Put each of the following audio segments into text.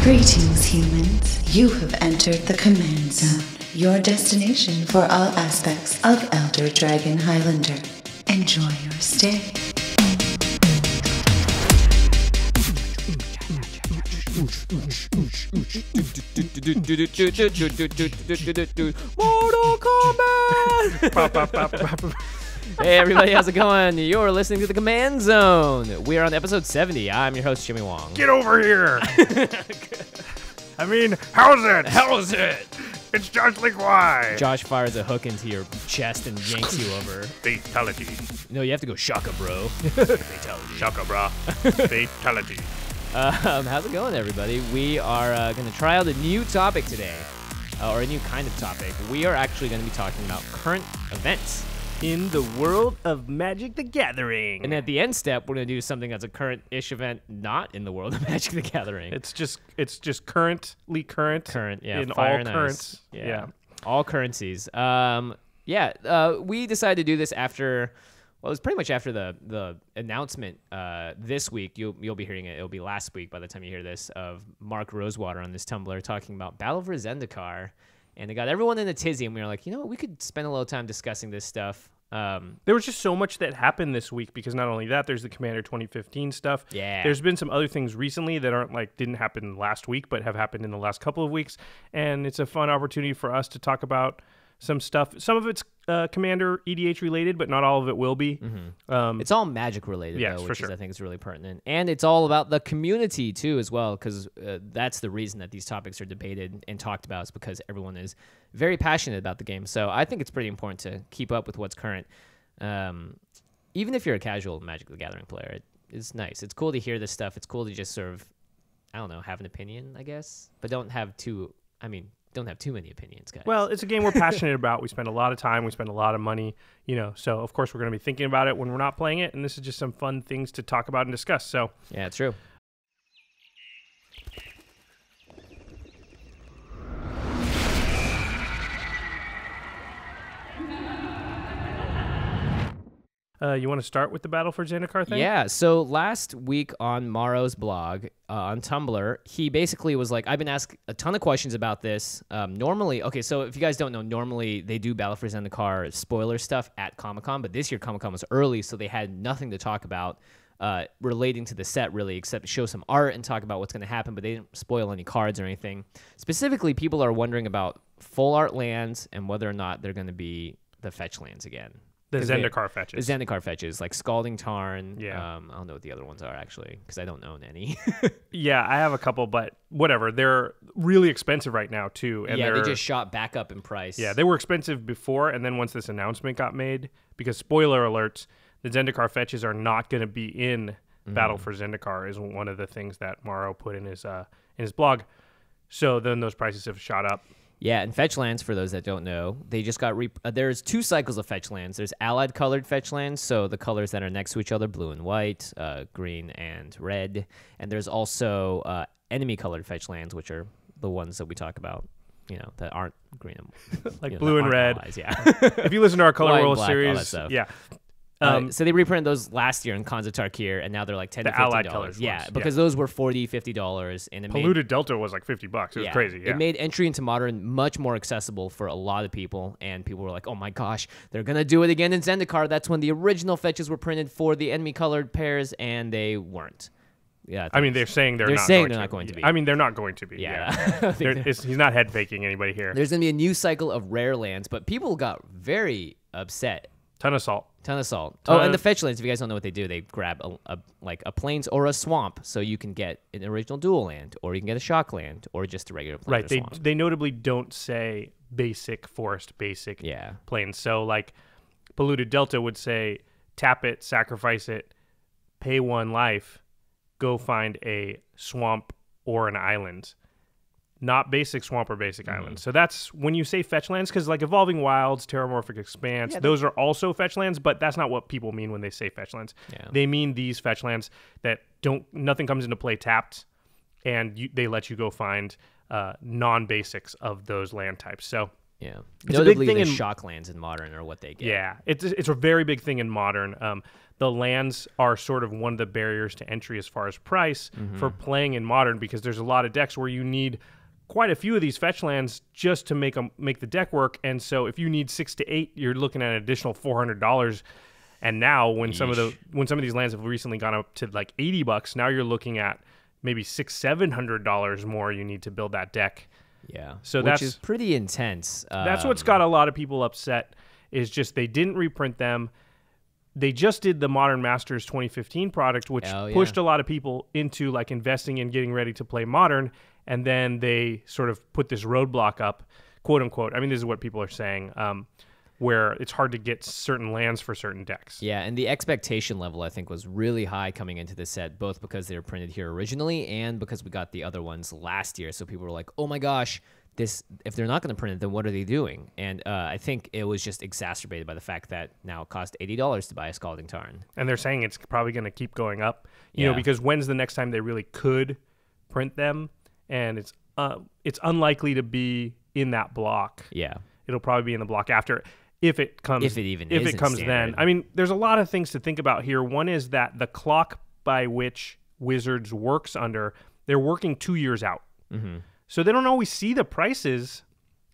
Greetings, humans. You have entered the Command Zone, your destination for all aspects of Elder Dragon Highlander. Enjoy your stay. Mortal Kombat! Hey everybody, how's it going? You're listening to the Command Zone. We are on episode 70. I'm your host, Jimmy Wong. Get over here! I mean, how's it? How's it? It's just like why? Josh fires a hook into your chest and yanks you over. Fatality. No, you have to go shaka, bro. Fatality. Shaka, bra. Fatality. How's it going, everybody? We are going to try out a new topic today, or a new kind of topic. We are actually going to be talking about current events In the world of Magic the Gathering. And at the end step, we're going to do something that's a current-ish event not in the world of Magic the Gathering. It's just currently current. Current, yeah. In Fire all and currents. ice. Yeah. All currencies. We decided to do this after, well, it was pretty much after the announcement this week. You'll be hearing it. It'll be last week by the time you hear this, of Mark Rosewater on this Tumblr talking about Battle for ZENDIKAR. And it got everyone in a tizzy, and we were like, you know what, we could spend a little time discussing this stuff. There was just so much that happened this week, because not only that, there's the Commander 2015 stuff. Yeah. There's been some other things recently that didn't happen last week, but have happened in the last couple of weeks. And it's a fun opportunity for us to talk about some stuff. Some of it's Commander EDH related, but not all of it will be. Mm-hmm. It's all Magic related, yes, though, for which sure. is, I think, is really pertinent. And it's all about the community, too, as well, because that's the reason that these topics are debated and talked about, is because everyone is very passionate about the game. So I think it's pretty important to keep up with what's current. Even if you're a casual Magic the Gathering player, it's nice. It's cool to hear this stuff. It's cool to just sort of, I don't know, have an opinion, I guess. But don't have too many opinions, guys. Well, it's a game we're passionate about. We spend a lot of time. We spend a lot of money, so of course we're going to be thinking about it when we're not playing it. And this is just some fun things to talk about and discuss. So yeah, it's true. You want to start with the Battle for ZENDIKAR thing? Yeah, so last week on Maro's blog on Tumblr, he basically was like, I've been asked a ton of questions about this. Normally, so if you guys don't know, normally they do Battle for ZENDIKAR spoiler stuff at Comic-Con, but this year Comic-Con was early, so they had nothing to talk about relating to the set, really, except show some art and talk about what's going to happen, but they didn't spoil any cards or anything. Specifically, people are wondering about full art lands and whether or not they're going to be the fetch lands again. The ZENDIKAR fetches. The ZENDIKAR fetches, like Scalding Tarn. Yeah. I don't know what the other ones are, actually, because I don't own any. Yeah, I have a couple, but whatever. They're really expensive right now, too. And yeah, they just shot back up in price. Yeah, they were expensive before, and then once this announcement got made, because spoiler alerts, the ZENDIKAR fetches are not going to be in Battle for ZENDIKAR, is one of the things that Maro put in his blog. So then those prices have shot up. Yeah, and fetch lands, for those that don't know, they just got there's two cycles of fetch lands. There's allied colored fetch lands, so the colors that are next to each other, blue and white, green and red. And there's also enemy colored fetch lands, which are the ones that we talk about, that aren't green and like blue and red. Allies, yeah. If you listen to our Color White and World black, all that series, stuff. yeah. So they reprinted those last year in Khans of Tarkir, and now they're like $10 to $15. allied colors Yeah, ones, because those were $40, $50, and it Polluted Delta was like $50. It was crazy. Yeah. It made entry into Modern much more accessible for a lot of people, and people were like, oh my gosh, they're going to do it again in ZENDIKAR. That's when the original fetches were printed for the enemy-colored pairs, and they weren't. Yeah, I mean, they're saying they're not going to be. I mean, they're not going to be. Yeah. He's not head faking anybody here. There's going to be a new cycle of rare lands, but people got very upset. Ton of salt. And the fetch lands, if you guys don't know what they do, they grab a plains or a swamp, so you can get an original dual land, or you can get a shock land, or just a regular plains or swamp. They notably don't say basic forest, basic plains. So like Polluted Delta would say, tap it, sacrifice it, pay 1 life, go find a swamp or an island. Not basic swamp or basic island. So that's when you say fetch lands, because like Evolving Wilds, Terramorphic Expanse, those are also fetch lands, but that's not what people mean when they say fetch lands. Yeah. They mean these fetch lands that nothing comes into play tapped, and they let you go find non-basics of those land types. So Yeah, it's notably a big thing the in shock lands in Modern are what they get. Yeah, it's a very big thing in Modern. The lands are sort of one of the barriers to entry as far as price for playing in Modern, because there's a lot of decks where you need quite a few of these fetch lands just to make the deck work. And so if you need 6 to 8, you're looking at an additional $400. And now when some of these lands have recently gone up to like $80, now you're looking at maybe $600-700 more you need to build that deck. Yeah, so which is pretty intense. That's what's got a lot of people upset, is just they didn't reprint them. They just did the Modern Masters 2015 product, which pushed a lot of people into like investing and getting ready to play Modern, and then they sort of put this roadblock up, quote unquote. I mean, this is what people are saying, where it's hard to get certain lands for certain decks. Yeah, and the expectation level, I think, was really high coming into this set, both because they were printed here originally and because we got the other ones last year. So people were like, oh my gosh, if they're not going to print it, then what are they doing? And I think it was just exacerbated by the fact that now it costs $80 to buy a Scalding Tarn. And they're saying it's probably going to keep going up, you know, because when's the next time they really could print them? And it's unlikely to be in that block. Yeah. It'll probably be in the block after. If it comes, if it comes standard. then. I mean, there's a lot of things to think about here. One is that the clock by which Wizards works under, they're working 2 years out. Mm-hmm. So they don't always see the prices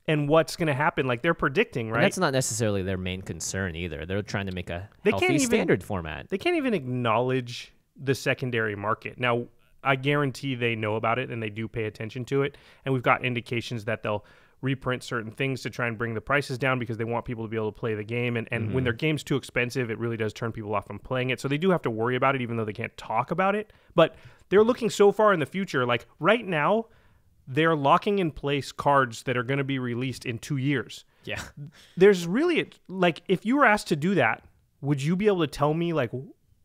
and what's going to happen. Like they're predicting, right? And that's not necessarily their main concern either. They're trying to make a healthy standard format. They can't even acknowledge the secondary market. Now, I guarantee they know about it and they do pay attention to it. And we've got indications that they'll reprint certain things to try and bring the prices down because they want people to be able to play the game. And when their game's too expensive, it really does turn people off from playing it. So they do have to worry about it, even though they can't talk about it. But they're looking so far in the future. Like right now, they're locking in place cards that are going to be released in 2 years. Yeah. There's really, like, if you were asked to do that, would you be able to tell me, like,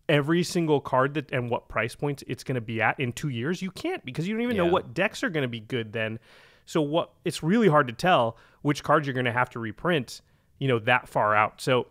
every single card that and what price points it's going to be at in 2 years? You can't, because you don't even know what decks are going to be good then. So it's really hard to tell which cards you're going to have to reprint, you know, that far out. So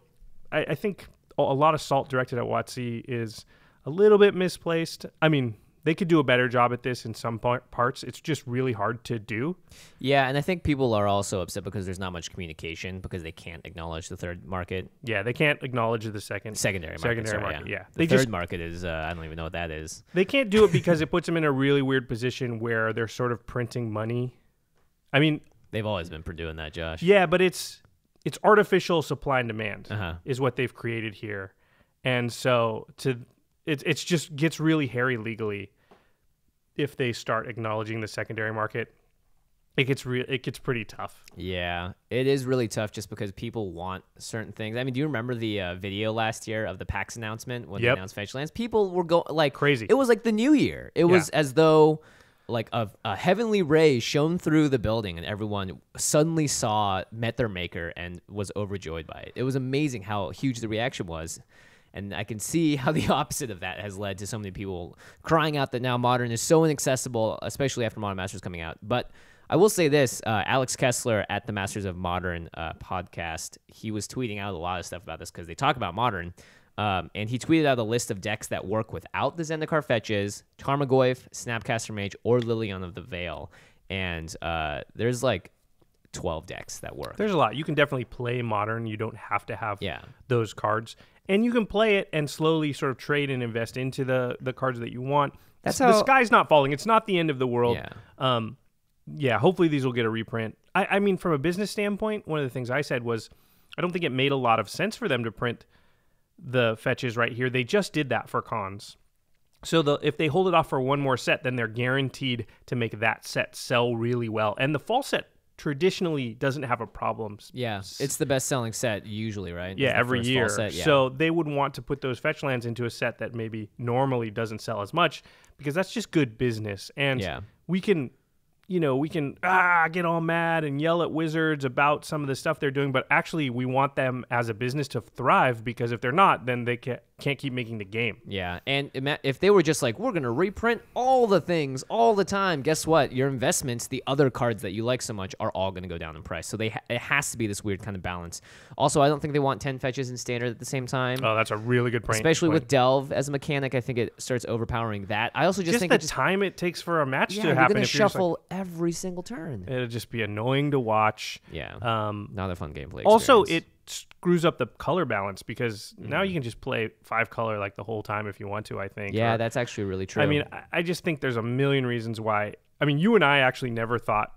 I think a lot of salt directed at WotC is a little bit misplaced. I mean, they could do a better job at this in some parts. It's just really hard to do. Yeah, and I think people are also upset because there's not much communication because they can't acknowledge the third market. Yeah, they can't acknowledge the secondary market. Yeah. The third market is, I don't even know what that is. They can't do it because it puts them in a really weird position where they're sort of printing money. I mean, they've always been doing that, Josh. Yeah, but it's artificial supply and demand is what they've created here. And so it's just gets really hairy legally. If they start acknowledging the secondary market, it gets pretty tough. Yeah, it is really tough just because people want certain things. I mean, do you remember the video last year of the PAX announcement when they announced Fetch Lands? People were going like crazy. It was like the new year. It was as though like a heavenly ray shone through the building and everyone suddenly met their maker and was overjoyed by it. It was amazing how huge the reaction was. And I can see how the opposite of that has led to so many people crying out that now Modern is so inaccessible, especially after Modern Masters coming out. But I will say this, Alex Kessler at the Masters of Modern podcast, he was tweeting out a lot of stuff about this because they talk about Modern. And he tweeted out a list of decks that work without the ZENDIKAR fetches, Tarmogoyf, Snapcaster Mage, or Lilian of the Veil. And there's like 12 decks that work. There's a lot. You can definitely play Modern. You don't have to have those cards. And you can play it and slowly sort of trade and invest into the cards that you want. The sky's not falling. It's not the end of the world. Yeah. Hopefully these will get a reprint. I mean, from a business standpoint, one of the things I said was I don't think it made a lot of sense for them to print the fetches right here. They just did that for cons. So if they hold it off for one more set, then they're guaranteed to make that set sell really well. And the fall set traditionally doesn't have a problem. Yeah, it's the best-selling set usually, right? Yeah, every year. So they would want to put those fetch lands into a set that maybe normally doesn't sell as much because that's just good business. And we can get all mad and yell at Wizards about some of the stuff they're doing, but actually we want them as a business to thrive because if they're not, then they can't keep making the game. Yeah, and if they were just like, we're going to reprint all the things all the time, guess what? Your investments, the other cards that you like so much, are all going to go down in price. So it has to be this weird kind of balance. Also, I don't think they want 10 fetches in Standard at the same time. Oh, that's a really good point. Especially with Delve as a mechanic, I think it starts overpowering that. I also just think the time it takes for a match to happen. You're going to shuffle every single turn. It'll just be annoying to watch. Yeah. Not a fun gameplay Also, experience. it screws up the color balance because now you can just play 5-color like the whole time if you want to, I think. Yeah, that's actually really true. I mean, I just think there's a million reasons why. I mean, you and I actually never thought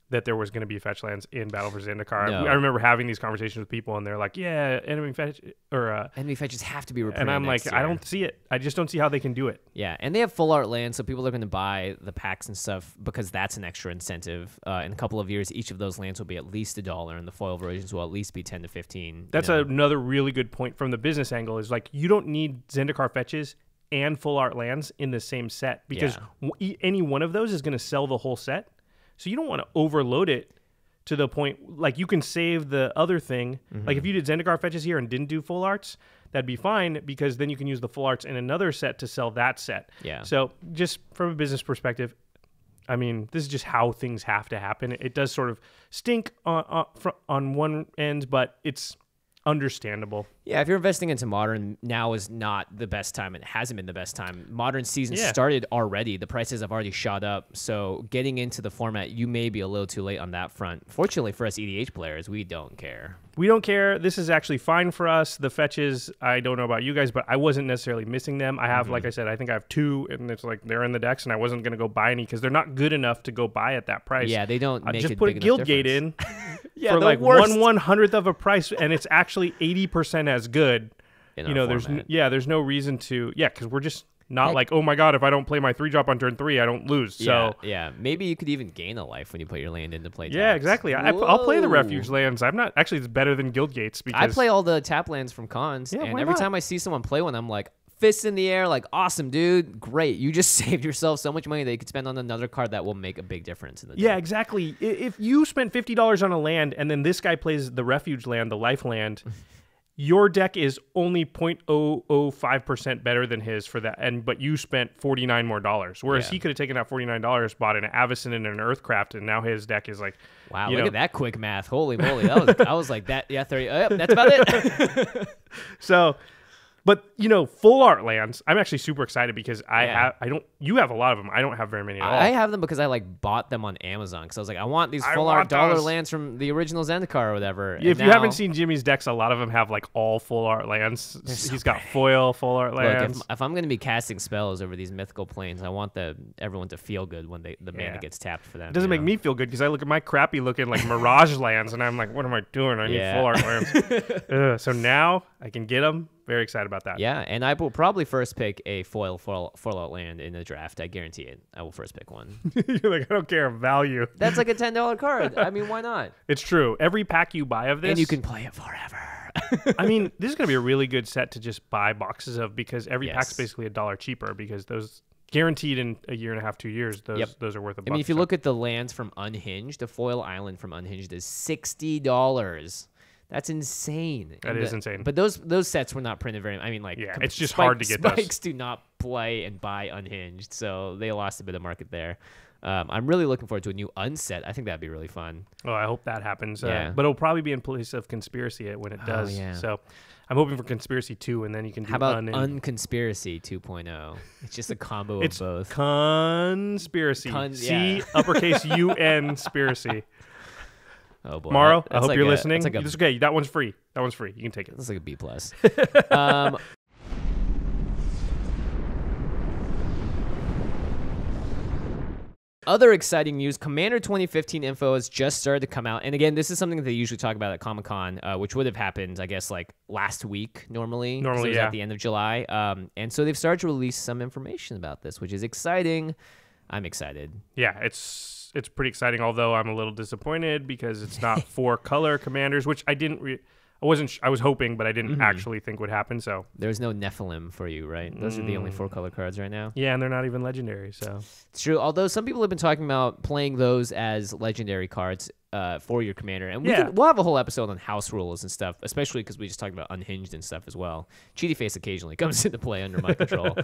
that there was going to be fetch lands in Battle for Zendikar. No. I remember having these conversations with people, and they're like, "Yeah, enemy fetches have to be reprinted." And I'm like, year. I don't see it. I just don't see how they can do it. Yeah, and they have full art lands, so people are going to buy the packs and stuff because that's an extra incentive. In a couple of years, each of those lands will be at least $1, and the foil versions will at least be 10 to 15. That's another really good point from the business angle. Is like you don't need Zendikar fetches and full art lands in the same set because any one of those is going to sell the whole set. So you don't want to overload it to the point, like you can save the other thing. Like if you did Zendikar fetches here and didn't do full arts, that'd be fine because then you can use the full arts in another set to sell that set. Yeah. So just from a business perspective, I mean, this is just how things have to happen. It does sort of stink on one end, but it's understandable. Yeah, if you're investing into Modern, now is not the best time. It hasn't been the best time. Modern season started already. The prices have already shot up. So getting into the format, you may be a little too late on that front. Fortunately for us EDH players, we don't care. We don't care. This is actually fine for us. The fetches, I don't know about you guys, but I wasn't necessarily missing them. I have, like I said, I think I have 2, and it's like they're in the decks, and I wasn't going to go buy any because they're not good enough to go buy at that price. Yeah, they don't make just it put big a Guildgate in. Yeah, for like worst. 1/100th of a price, and it's actually 80% as good. You know, there's no reason to, because we're just not like, oh my god, if I don't play my 3-drop on turn 3, I don't lose. So yeah, maybe you could even gain a life when you put your land into play. Yeah, exactly. I'll play the refuge lands. I'm not actually, it's better than Guildgates because I play all the tap lands from cons, and every time I see someone play one, I'm like, fists in the air, like, awesome, dude, great. You just saved yourself so much money that you could spend on another card that will make a big difference in the deck. Exactly. If you spent $50 on a land and then this guy plays the refuge land, the life land, your deck is only 0.005% better than his for that, but you spent $49 more. Whereas he could have taken that $49, bought an Avacyn and an Earthcraft, and now his deck is like, wow, look at that quick math. Holy moly. I was like, that, 30. That's about it. So, but full art lands, I'm actually super excited because you have a lot of them. I don't have very many at all. I have them because I bought them on Amazon because I was like, I want these full art dollar lands from the original Zendikar or whatever. If you haven't seen Jimmy's decks, a lot of them have like all full art lands. He's got foil full art lands. Look, if I'm going to be casting spells over these mythical planes, I want everyone to feel good when the mana gets tapped for them. It doesn't make me feel good because I look at my crappy looking like Mirage lands and I'm like, what am I doing? I need full art lands. So now I can get them. Very excited about that. Yeah, and I will probably first pick a foil out land in the draft. I guarantee it. I will first pick one. You're like, I don't care value. That's like a $10 card. I mean, why not? It's true. Every pack you buy of this, and you can play it forever. I mean, this is going to be a really good set to just buy boxes of because every pack's basically $1 cheaper because those guaranteed in a year and a half, 2 years, those are worth a buck. I mean, if you look at the lands from Unhinged, a foil island from Unhinged is $60. That's insane. That is insane. But those sets were not printed very. I mean, like, it's just hard to get those. Spikes do not play and buy Unhinged, so they lost a bit of market there. I'm really looking forward to a new Unset. I think that'd be really fun. Oh, I hope that happens. But it'll probably be in place of Conspiracy when it does. Oh, yeah. So I'm hoping for Conspiracy 2, and then you can do How about Unconspiracy 2.0? It's just a combo of both. Conspiracy. C uppercase UN Spiracy. Oh boy, Morrow, I hope you're listening. It's okay. That one's free. You can take it. That's like a B+. Other exciting news, Commander 2015 info has just started to come out. And again, this is something that they usually talk about at Comic-Con, which would have happened, I guess, like last week normally. Normally, at the end of July. And so they've started to release some information about this, which is exciting. I'm excited. Yeah, it's pretty exciting, although I'm a little disappointed because it's not 4-color commanders, which I was hoping, but I didn't actually think would happen. So there's no Nephilim for you, right? Those are the only 4-color cards right now. Yeah, and they're not even legendary. So it's true. Although some people have been talking about playing those as legendary cards for your commander, and we'll have a whole episode on house rules and stuff, especially because we just talked about Unhinged and stuff as well. Cheaty Face occasionally comes into play under my control.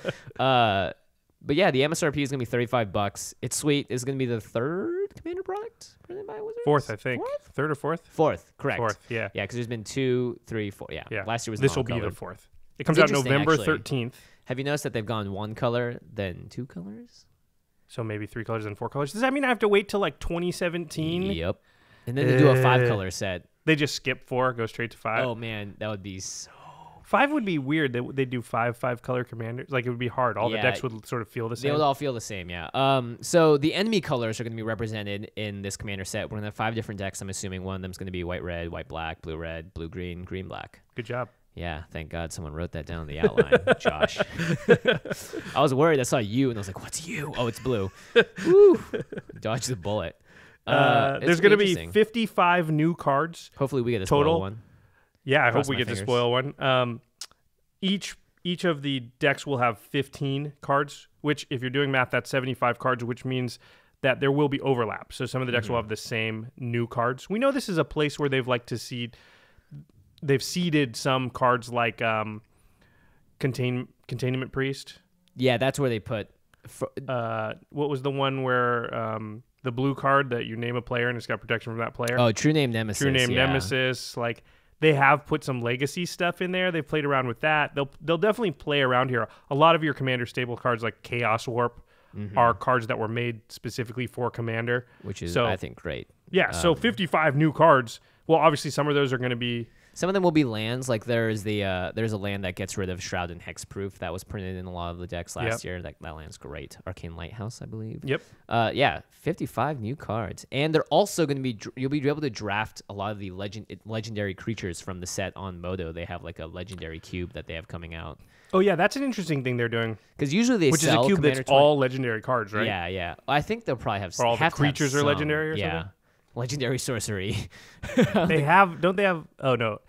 But yeah, the MSRP is going to be $35. It's sweet. It's going to be the 3rd Commander product printed by Wizards? 4th, I think. 4th? 3rd or 4th? 4th, correct. 4th, yeah. Yeah, because there's been 2, 3, 4. Yeah. Last year was This will be the 4th. It comes out November 13th. Have you noticed that they've gone 1 color, then 2 colors? So maybe 3 colors and 4 colors. Does that mean I have to wait till like 2017? Yep. And then they do a 5-color set. They just skip 4, go straight to 5. Oh man, that would be so. 5 would be weird. They do 5-color commanders. Like it would be hard. All the decks would sort of feel the same. They would all feel the same, yeah. So the enemy colors are going to be represented in this commander set. We're going to have 5 different decks. I'm assuming one of them is going to be white red, white black, blue red, blue green, green black. Good job. Yeah, thank God someone wrote that down in the outline, Josh. I was worried. I saw you, and I was like, "What's you?" Oh, it's blue. Woo! Dodge the bullet. There's going to be 55 new cards. Hopefully, we get a total spoil one. Yeah, I hope we get to spoil one. Each of the decks will have 15 cards, which, if you're doing math, that's 75 cards, which means that there will be overlap. So some of the decks will have the same new cards. We know this is a place where they've liked to seed. They've seeded some cards like Containment Priest. Yeah, that's where they put. What was the one where the blue card that you name a player and it's got protection from that player? Oh, True Name Nemesis. True Name Nemesis. Like they have put some legacy stuff in there. They've played around with that. They'll definitely play around here. A lot of your Commander stable cards like Chaos Warp are cards that were made specifically for Commander, which is I think great. Yeah. So 55 new cards. Well, obviously some of those are going to be. Some of them will be lands. Like there's a land that gets rid of Shroud and Hexproof that was printed in a lot of the decks last year. That land's great. Arcane Lighthouse, I believe. Yep. Yeah, 55 new cards, and they're also going to be. You'll be able to draft a lot of the legendary creatures from the set on Moto. They have like a legendary cube that they have coming out. Oh yeah, that's an interesting thing they're doing. Because usually they which sell is a cube Commander that's all legendary cards, right? Yeah, yeah. I think they'll probably have. Or all the creatures are legendary, or something. Legendary sorcery. They have. Don't they have? Oh no.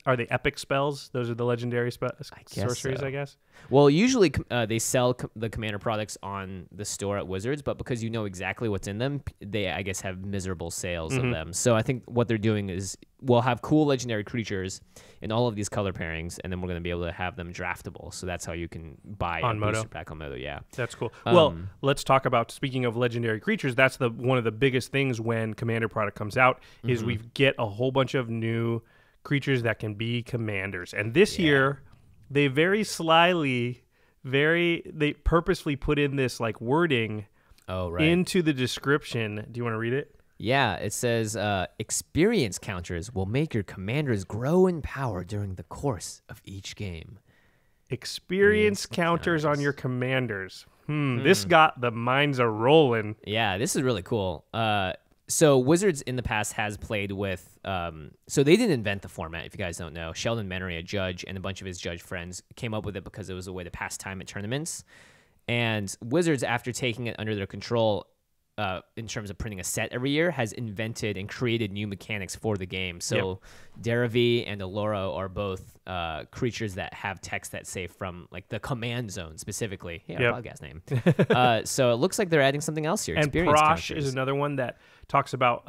Are they epic spells? Those are the legendary sorceries, so. I guess. Well, usually they sell the Commander products on the store at Wizards, but because you know exactly what's in them, they, I guess, have miserable sales of them. So I think what they're doing is we'll have cool legendary creatures in all of these color pairings, and then we're going to be able to have them draftable. So that's how you can buy on a Moto. booster pack on Moto. Yeah, that's cool. Well, let's talk about, speaking of legendary creatures, that's one of the biggest things when Commander product comes out is we get a whole bunch of new creatures that can be commanders. And this year, they very slyly, they purposely put in this like wording into the description. Do you want to read it? Yeah, it says, experience counters will make your commanders grow in power during the course of each game. Experience counters on your commanders. This got the minds a rolling. Yeah, this is really cool. So Wizards in the past has played with, so they didn't invent the format, if you guys don't know. Sheldon Menery, a judge, and a bunch of his judge friends came up with it because it was a way to pass time at tournaments. And Wizards, after taking it under their control, in terms of printing a set every year, has invented and created new mechanics for the game. So Daravi and Aloro are both creatures that have text that say from like the command zone specifically. Yeah, our podcast name. So it looks like they're adding something else here. And Prosh is another one that talks about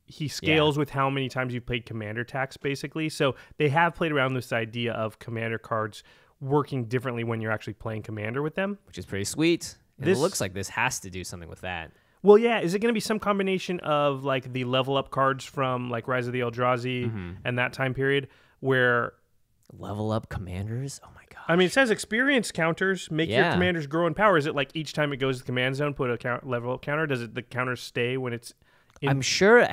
he scales with how many times you've played Commander tax, basically. So they have played around this idea of Commander cards working differently when you're actually playing Commander with them. Which is pretty sweet. And it looks like this has to do something with that. Well, yeah. Is it going to be some combination of like the level up cards from like Rise of the Eldrazi and that time period where level up commanders? Oh my god! I mean, it says experience counters make your commanders grow in power. Is it like each time it goes to the command zone, put a level up counter? Does the counter stay when it's? I'm sure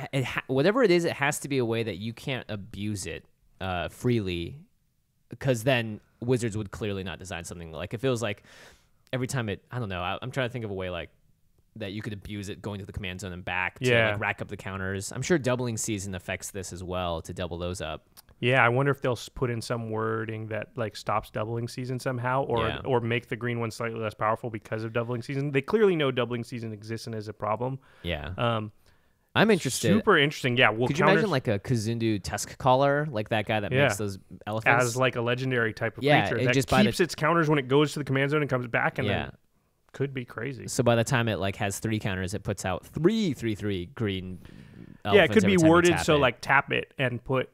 whatever it is, it has to be a way that you can't abuse it freely, because then Wizards would clearly not design something like if it was like every time it. I don't know. I'm trying to think of a way like that you could abuse it going to the command zone and back to like rack up the counters. I'm sure doubling season affects this as well to double those up. Yeah, I wonder if they'll put in some wording that like stops doubling season somehow, or make the green one slightly less powerful because of doubling season. They clearly know doubling season exists and is a problem. Yeah. I'm interested. Super interesting. Yeah. Could you imagine like a Kazundu Tusk Caller, like that guy that makes those elephants? As like a legendary type of creature that just keeps its counters when it goes to the command zone and comes back, and then could be crazy. So by the time it like has 3 counters, it puts out 3/3/3 green elephants. Yeah, it could be worded so like tap it and put,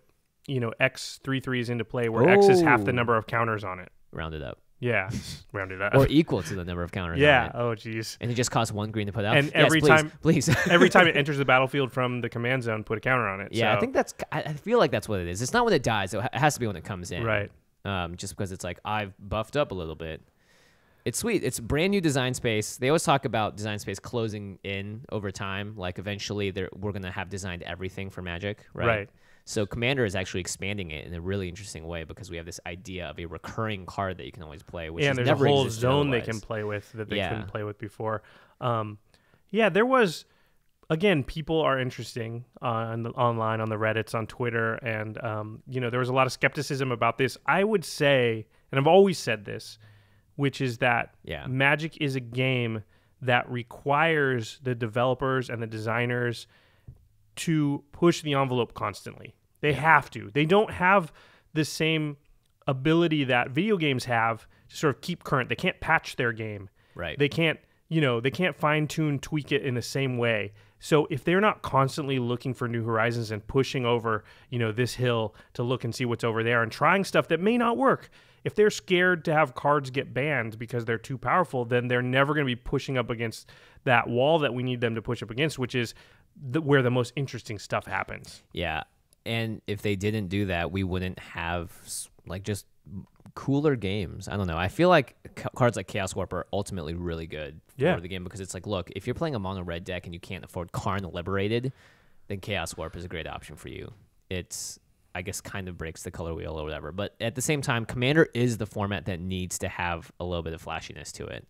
X 3/3s into play where X is half the number of counters on it. Round it up. Yeah, round it up. Or equal to the number of counters on it. Oh geez. And it just costs 1 green to put out. And every time every time it enters the battlefield from the command zone, put a counter on it. Yeah, so. I feel like that's what it is. It's not when it dies. It has to be when it comes in. Right. Just because it's like, I've buffed up a little bit. It's sweet. It's brand new design space. They always talk about design space closing in over time. Like eventually we're going to have designed everything for Magic, right? Right. So Commander is actually expanding it in a really interesting way because we have this idea of a recurring card that you can always play, which and has there's never a whole existed zone otherwise. they can play with that they couldn't play with before. There was, again, people are interesting online on the Reddits, on Twitter, and there was a lot of skepticism about this. I would say, and I've always said this, which is that Magic is a game that requires the developers and the designers to push the envelope constantly. They have to. They don't have the same ability that video games have to sort of keep current. They can't patch their game. Right. They can't fine-tune, tweak it in the same way. So if they're not constantly looking for new horizons and pushing over, this hill to look and see what's over there and trying stuff that may not work, if they're scared to have cards get banned because they're too powerful, then they're never going to be pushing up against that wall that we need them to push up against, which is where the most interesting stuff happens. Yeah. And if they didn't do that, we wouldn't have just cooler games. I don't know. I feel like cards like Chaos Warp are ultimately really good for the game because it's like, look, if you're playing a mono red deck and you can't afford Karn Liberated, then Chaos Warp is a great option for you. It's, I guess, kind of breaks the color wheel or whatever. But at the same time, Commander is the format that needs to have a little bit of flashiness to it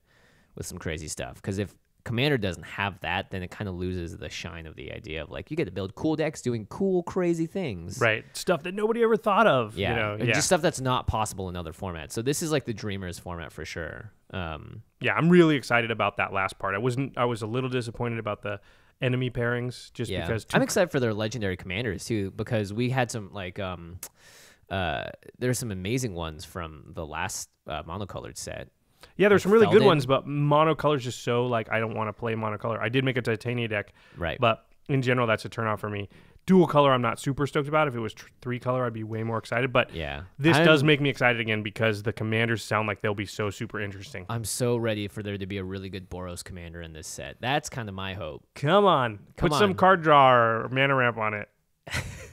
with some crazy stuff. Because if Commander doesn't have that, then it kind of loses the shine of the idea of you get to build cool decks doing cool, crazy things. Right. Stuff that nobody ever thought of. Yeah. Just stuff that's not possible in other formats. So this is the Dreamers format for sure. I'm really excited about that last part. I was a little disappointed about the enemy pairings because I'm excited for their legendary commanders too, because we had some there's some amazing ones from the last monocolored set. Yeah, there's some really good ones, but monocolor's just so I don't want to play monocolor. I did make a Titania deck, right? But in general, that's a turnoff for me. Dual color, I'm not super stoked about. If it was 3 color, I'd be way more excited. But this does make me excited again because the commanders sound like they'll be so super interesting. I'm so ready for there to be a really good Boros commander in this set. That's kind of my hope. Come on. Put some card draw or mana ramp on it.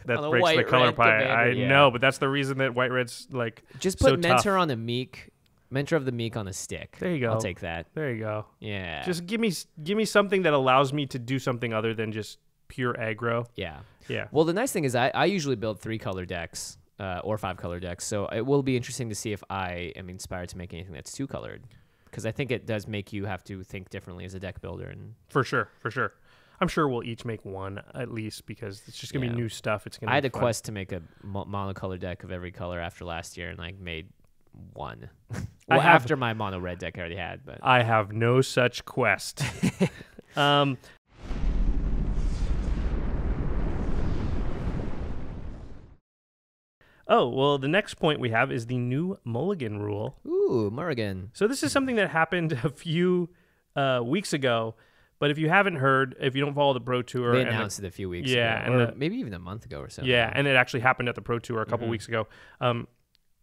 That breaks the color pie. I know, but that's the reason that white red's just put so Mentor tough. on a Meek. Mentor of the Meek on a stick. There you go. I'll take that. There you go. Yeah. Just give me something that allows me to do something other than just pure aggro. Yeah. Yeah. Well, the nice thing is I usually build 3-color decks or 5-color decks, so it will be interesting to see if I am inspired to make anything that's 2-colored, because I think it does make you have to think differently as a deck builder. And For sure. I'm sure we'll each make one at least because it's just gonna be new stuff. It's gonna. I had be a fun. quest to make a monocolor deck of every color after last year, and I made one. After my mono red deck I already had, but I have no such quest. Oh, well, the next point we have is the new Mulligan rule. Ooh, Mulligan. So this is something that happened a few weeks ago, but if you haven't heard, if you don't follow the Pro Tour... They announced it a few weeks ago, or maybe even a month ago or so. Yeah, and it actually happened at the Pro Tour a couple weeks ago.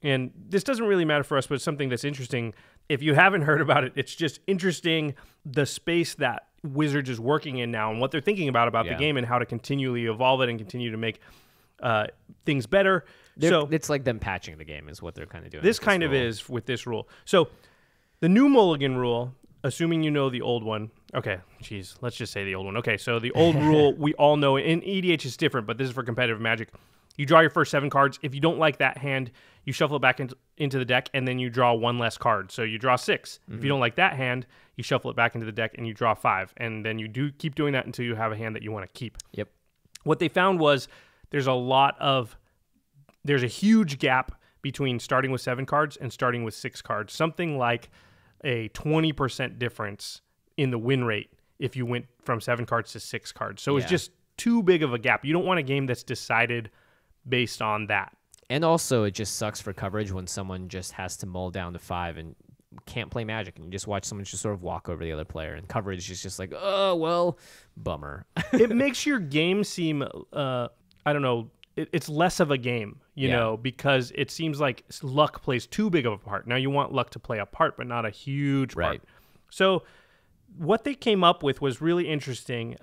And this doesn't really matter for us, but it's something that's interesting. If you haven't heard about it, it's just interesting the space that Wizards is working in now and what they're thinking about the game and how to continually evolve it and continue to make things better. It's like them patching the game is what they're kind of doing. This kind of is with this rule. So the new Mulligan rule, assuming you know the old one. Okay, geez, let's just say the old one. Okay, so the old rule, we all know in EDH is different, but this is for competitive Magic. You draw your first 7 cards. If you don't like that hand, you shuffle it back into the deck, and then you draw 1 less card. So you draw 6. If you don't like that hand, you shuffle it back into the deck, and you draw 5. And then you do keep doing that until you have a hand that you want to keep. Yep. What they found was there's a huge gap between starting with 7 cards and starting with 6 cards. Something like a 20% difference in the win rate if you went from 7 cards to 6 cards. So it's just too big of a gap. You don't want a game that's decided based on that. And also, it just sucks for coverage when someone just has to mull down to 5 and can't play Magic, and you just watch someone just sort of walk over the other player, and coverage is just like, oh, well, bummer. It makes your game seem, I don't know, it's less of a game, you know, because it seems like luck plays too big of a part. Now, you want luck to play a part, but not a huge part. So what they came up with was really interesting.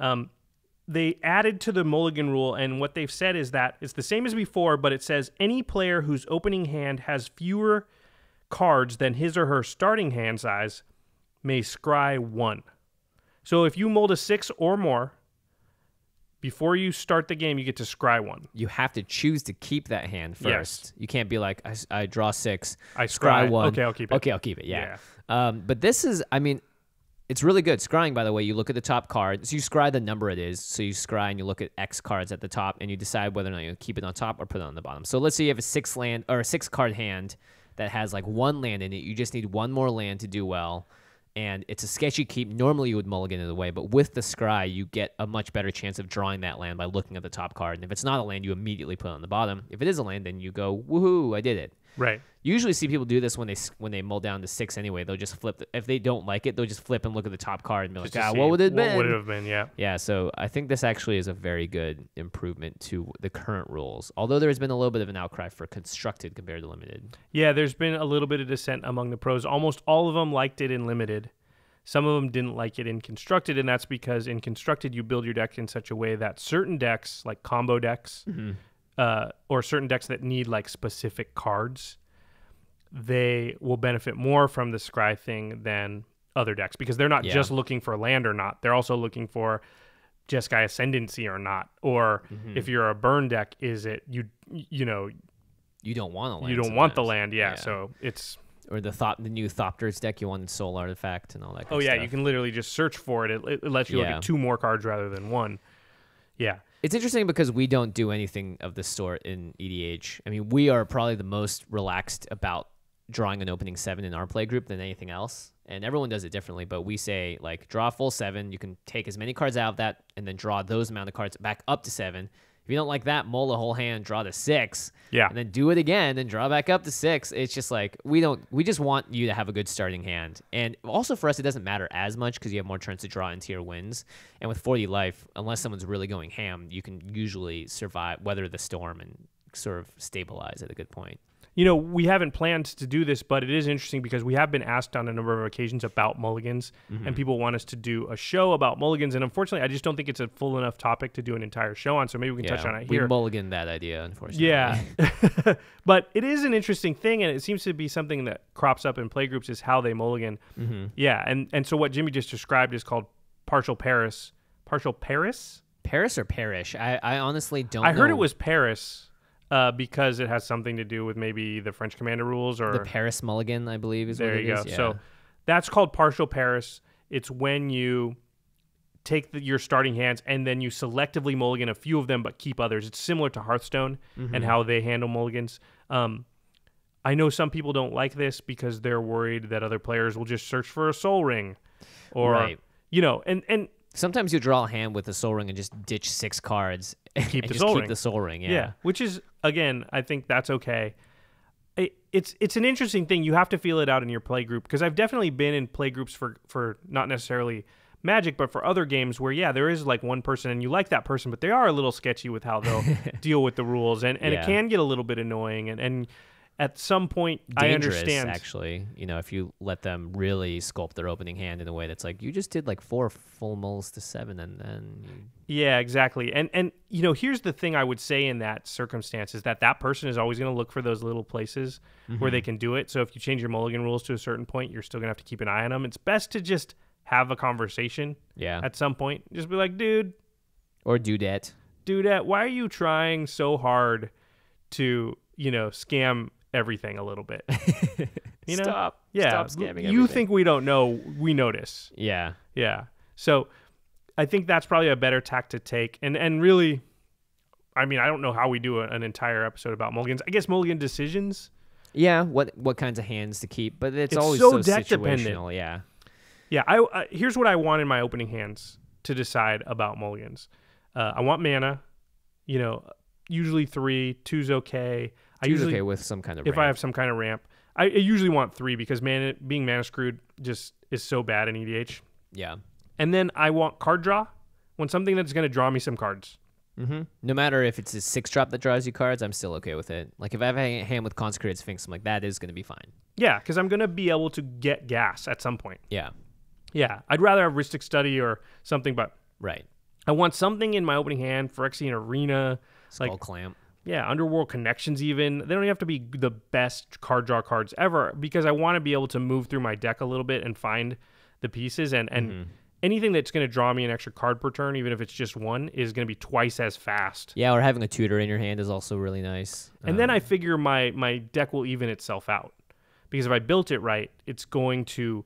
They added to the Mulligan rule, and what they've said is that it's the same as before, but it says any player whose opening hand has fewer cards than his or her starting hand size may scry 1. So if you mold a 6 or more, before you start the game, you get to scry 1. You have to choose to keep that hand first. Yes. You can't be like, I draw 6, I scry 1. Okay, I'll keep it. Okay, I'll keep it, yeah. But this is, I mean, it's really good. Scrying, by the way, you look at the top card. So you scry the number it is. So you scry and you look at X cards at the top and you decide whether or not you keep it on top or put it on the bottom. So let's say you have a 6-card hand that has like 1 land in it. You just need 1 more land to do well. And it's a sketchy keep. Normally you would mulligan it away, but with the scry, you get a much better chance of drawing that land by looking at the top card. And if it's not a land, you immediately put it on the bottom. If it is a land, then you go, woohoo, I did it. Right. You usually see people do this when they mull down to 6 anyway. They'll just flip. If they don't like it, they'll just flip and look at the top card and be like, what would it have been? What would it have been, yeah. Yeah, so I think this actually is a very good improvement to the current rules. Although there's been a little bit of an outcry for constructed compared to limited. Yeah, there's been a little bit of dissent among the pros. Almost all of them liked it in limited. Some of them didn't like it in constructed, and that's because in constructed you build your deck in such a way that certain decks, like combo decks, or certain decks that need like specific cards, they will benefit more from the scry thing than other decks because they're not just looking for land or not. They're also looking for Jeskai Ascendancy or not. Or if you're a burn deck, is it you know you don't want a land. You don't want the land, yeah. So it's or the new Thopters deck, you want Soul Artifact and all that kind of stuff. You can literally just search for it. It lets you look at 2 more cards rather than 1. Yeah. It's interesting because we don't do anything of this sort in EDH. I mean, we are probably the most relaxed about drawing an opening 7 in our play group than anything else. And everyone does it differently, but we say, like, draw a full 7. You can take as many cards out of that and then draw those amount of cards back up to 7. If you don't like that, mull a whole hand, draw to 6. Yeah. And then do it again and draw back up to 6. It's just like, we just want you to have a good starting hand. And also for us, it doesn't matter as much because you have more turns to draw into your wins. And with 40 life, unless someone's really going ham, you can usually weather the storm and sort of stabilize at a good point. You know, we haven't planned to do this, but it is interesting because we have been asked on a number of occasions about mulligans, and people want us to do a show about mulligans. And unfortunately, I just don't think it's a full enough topic to do an entire show on. So maybe we can touch on it here. We mulligan that idea, unfortunately. Yeah. But it is an interesting thing, and it seems to be something that crops up in playgroups is how they mulligan. Yeah. And so what Jimmy just described is called partial Paris. Partial Paris? Paris or parish? I honestly don't know. I heard it was Paris. Because it has something to do with maybe the French Commander rules or the Paris Mulligan, I believe is there what it you is. go. Yeah. So that's called partial Paris. It's when you take your starting hands and then you selectively mulligan a few of them but keep others. It's similar to Hearthstone and how they handle mulligans. I know some people don't like this because they're worried that other players will just search for a soul ring or you know, and sometimes you draw a hand with a soul ring and just ditch 6 cards and keep the soul ring. Yeah, which is, again, I think that's okay. It's an interesting thing. You have to feel it out in your play group because I've definitely been in play groups for not necessarily Magic, but for other games where, there is like one person and you like that person, but they are a little sketchy with how they'll deal with the rules. And it can get a little bit annoying. And at some point, dangerous, I understand. Actually, if you let them really sculpt their opening hand in a way that's like, you just did like 4 full mulls to 7 and then... Yeah, exactly. And here's the thing I would say in that circumstance is that person is always going to look for those little places where they can do it. So if you change your mulligan rules to a certain point, you're still going to have to keep an eye on them. It's best to just have a conversation at some point. Just be like, dude. Or dudette. Dudette, why are you trying so hard to, scam everything a little bit? Stop. Yeah. Stop scamming everything. You think we don't know, we notice. Yeah. Yeah. So I think that's probably a better tack to take. And really, I mean, I don't know how we do an entire episode about mulligans. I guess mulligan decisions. Yeah, what kinds of hands to keep, but it's always so so deck situational. Dependent. Yeah. Yeah, I here's what I want in my opening hands to decide about mulligans. I want mana, usually 3, 2's okay. Two's okay with some kind of ramp. If I have some kind of ramp. I usually want 3 because being mana screwed just is so bad in EDH. Yeah. And then I want card draw. Want something that's going to draw me some cards. No matter if it's a 6-drop that draws you cards, I'm still okay with it. Like if I have a hand with Consecrated Sphinx, I'm like, that is going to be fine. Yeah, because I'm going to be able to get gas at some point. Yeah. Yeah, I'd rather have Rhystic Study or something, but right. I want something in my opening hand, Phyrexian Arena. Skull Clamp. Underworld Connections even. They don't even have to be the best card draw cards ever, because I want to be able to move through my deck a little bit and find the pieces. And anything that's going to draw me an extra card per turn, even if it's just one, is going to be twice as fast. Yeah, or having a tutor in your hand is also really nice. And then I figure my deck will even itself out. Because if I built it right, it's going to,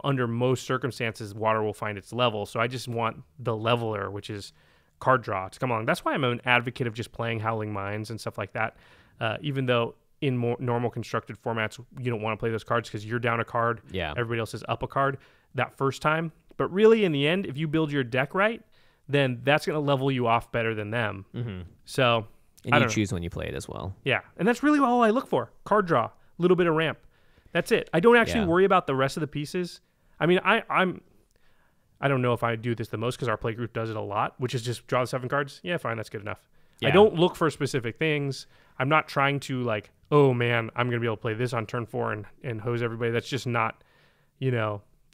under most circumstances, water will find its level. So I just want the leveler, which is card draw, to come along. That's why I'm an advocate of just playing Howling Mines and stuff like that. Even though in more normal constructed formats, you don't want to play those cards because you're down a card. Yeah. Everybody else is up a card that first time. But really, in the end, if you build your deck right, then that's going to level you off better than them. So, and you choose when you play it as well. Yeah. And that's really all I look for. Card draw, a little bit of ramp. That's it. I don't actually worry about the rest of the pieces. I mean, I don't know if I do this the most because our play group does it a lot, which is just draw the 7 cards. Yeah, fine, that's good enough. Yeah. I don't look for specific things. I'm not trying to like, oh man, I'm going to be able to play this on turn 4 and hose everybody. That's just not,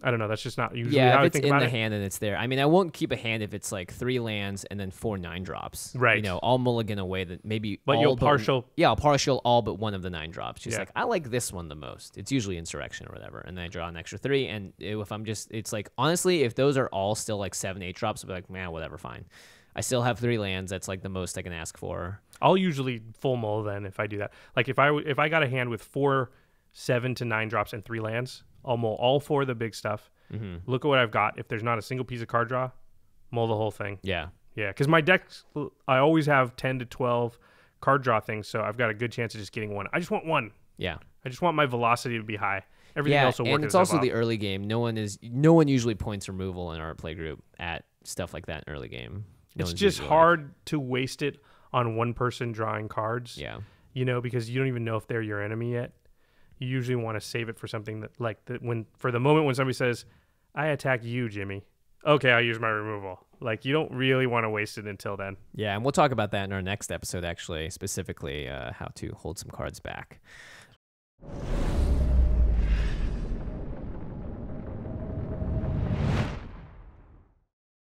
I don't know. That's just not usually how I think about it. Yeah, if it's in the hand and it's there. I mean, I won't keep a hand if it's like 3 lands and then 4 9-drops. Right. I'll mulligan away that maybe. But you'll partial. I'll partial all but one of the 9-drops. Just like, I like this one the most. It's usually Insurrection or whatever. And then I draw an extra 3. And if I'm just, it's like, honestly, if those are all still like 7 8-drops, I'll be like, man, whatever, fine. I still have 3 lands. That's like the most I can ask for. I'll usually full mull then if I do that. Like if I got a hand with 4 7 to 9-drops and 3 lands, I'll mull all 4 of the big stuff. Look at what I've got. If there's not a single piece of card draw, mull the whole thing. Yeah. Because my decks, I always have 10 to 12 card draw things, so I've got a good chance of just getting one. I just want one. Yeah. I just want my velocity to be high. Everything else will work. And it's also the early game. No one usually points removal in our play group at stuff like that in early game. It's just hard to waste it on one person drawing cards. Yeah. Because you don't even know if they're your enemy yet. You usually want to save it for something that, like, for the moment when somebody says, I attack you, Jimmy. Okay, I'll use my removal. Like, you don't really want to waste it until then. Yeah, and we'll talk about that in our next episode, actually, specifically how to hold some cards back.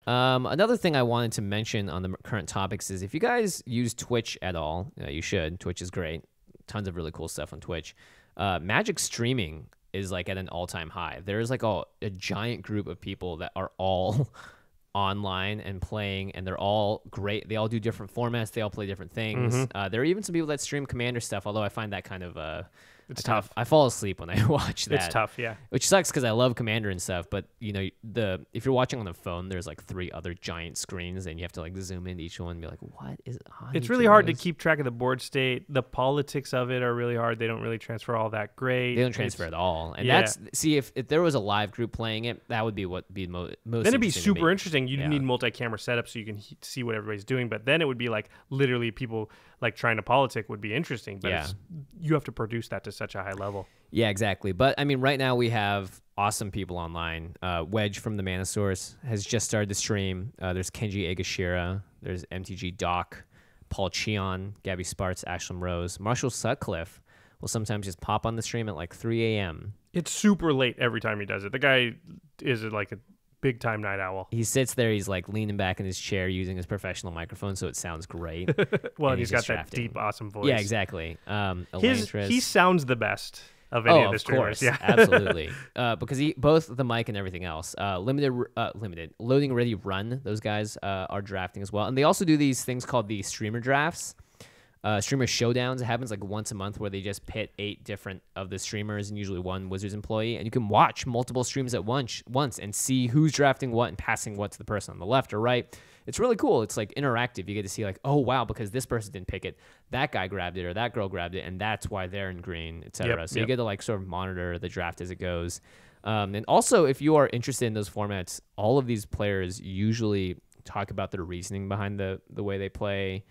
Another thing I wanted to mention on the current topics is if you guys use Twitch at all, you should. Twitch is great. Tons of really cool stuff on Twitch. Magic streaming is like at an all-time high. There's like a giant group of people that are all online and playing, and they're all great. They all do different formats. They all play different things. There are even some people that stream Commander stuff, although I find that kind of it's tough. I fall asleep when I watch that. It's tough, yeah. Which sucks because I love Commander and stuff, but if you're watching on the phone, there's like 3 other giant screens, and you have to like zoom into each one and be like, what is on? It's really hard to keep track of the board state. The politics of it are really hard. They don't really transfer all that great. They don't transfer at all. And if there was a live group playing it, that would be what be most. Then it'd be super interesting. You'd need multi-camera setup so you can see what everybody's doing. But then it would be like literally people like trying to politic would be interesting. But you have to produce that to such a high level. Yeah, exactly. But I mean, right now we have awesome people online. Wedge from the Mana Source has just started to stream. There's Kenji Egashira. There's MTG Doc, Paul Cheon, Gabby Sparts, Ashlam Rose. Marshall Sutcliffe will sometimes just pop on the stream at like 3 a.m. It's super late every time he does it. The guy is like a big time night owl. He sits there, he's like leaning back in his chair using his professional microphone, so it sounds great. Well, and he's got that deep, awesome voice. Yeah, exactly. He sounds the best of any of the streamers. Course. Yeah, absolutely. Because both the mic and everything else. Limited loading ready run. Those guys are drafting as well, and they also do these things called the streamer drafts. Streamer showdowns. It happens like once a month where they just pit 8 different of the streamers and usually 1 Wizards employee, and you can watch multiple streams at once and see who's drafting what and passing what to the person on the left or right. It's really cool. It's like interactive. You get to see like, oh wow, because this person didn't pick it, that guy grabbed it or that girl grabbed it, and that's why they're in green, etc. So you get to like sort of monitor the draft as it goes. And also, if you are interested in those formats, all of these players usually talk about their reasoning behind the way they play.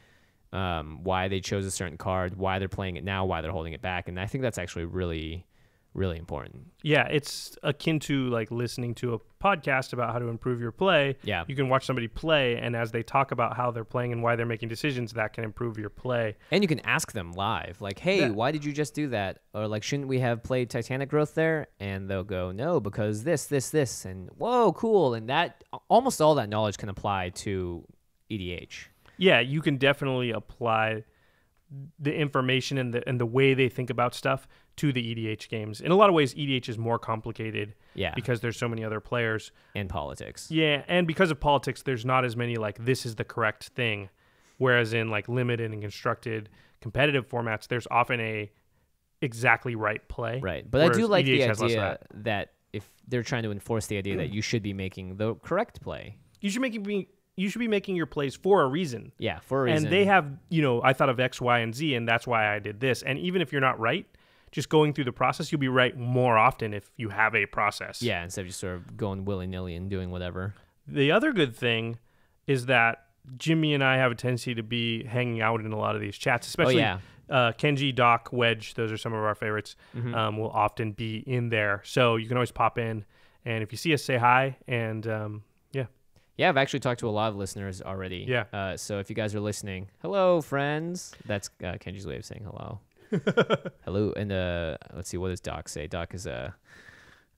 Why they chose a certain card, why they're playing it now, why they're holding it back. And I think that's actually really, really important. Yeah, it's akin to like listening to a podcast about how to improve your play. Yeah. You can watch somebody play, and as they talk about how they're playing and why they're making decisions, that can improve your play. And you can ask them live, like, hey, why did you just do that? Or like, shouldn't we have played Titanic Growth there? And they'll go, no, because this, and whoa, cool. And that almost all that knowledge can apply to EDH. yeah, you can definitely apply the information and the way they think about stuff to the EDH games. In a lot of ways, EDH is more complicated because there's so many other players. And politics. Yeah, and because of politics, there's not as many like this is the correct thing. Whereas in like limited and constructed competitive formats, there's often a exactly right play. Right, but I do like the idea that if they're trying to enforce the idea that you should be making the correct play. You should be making your plays for a reason. Yeah, for a reason. And they have, I thought of X, Y, and Z, and that's why I did this. And even if you're not right, just going through the process, you'll be right more often if you have a process. Yeah, instead of just sort of going willy-nilly and doing whatever. The other good thing is that Jimmy and I have a tendency to be hanging out in a lot of these chats, especially Kenji, Doc, Wedge. Those are some of our favorites. Will often be in there. So you can always pop in. And if you see us, say hi. And yeah, I've actually talked to a lot of listeners already. Yeah. So if you guys are listening, hello, friends. That's Kenji's way of saying hello. Hello. And let's see, what does Doc say? Doc is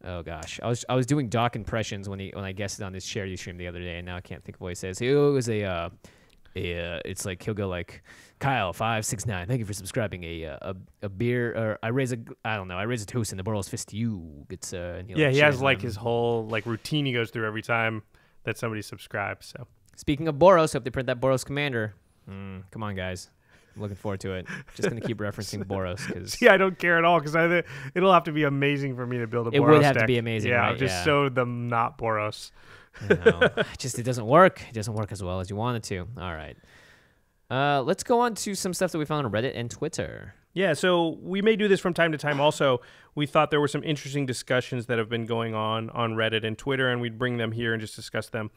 oh gosh, I was doing Doc impressions when I guested on this charity stream the other day, and now I can't think of what he says. He was it's like he'll go like, Kyle 569, thank you for subscribing. A beer, or I raise a toast and the Boros fist to you. It's he has like his whole like routine he goes through every time that somebody subscribes. So speaking of Boros, hope they print that Boros Commander. Come on, guys. I'm looking forward to it. Just going to keep referencing Boros. Cause I don't care at all because it'll have to be amazing for me to build a Boros deck. It would have to be amazing, yeah, right? Just so them not Boros. It doesn't work. It doesn't work as well as you want it to. All right. Let's go on to some stuff that we found on Reddit and Twitter. Yeah, so we may do this from time to time also. We thought there were some interesting discussions that have been going on Reddit and Twitter, and we'd bring them here and just discuss them.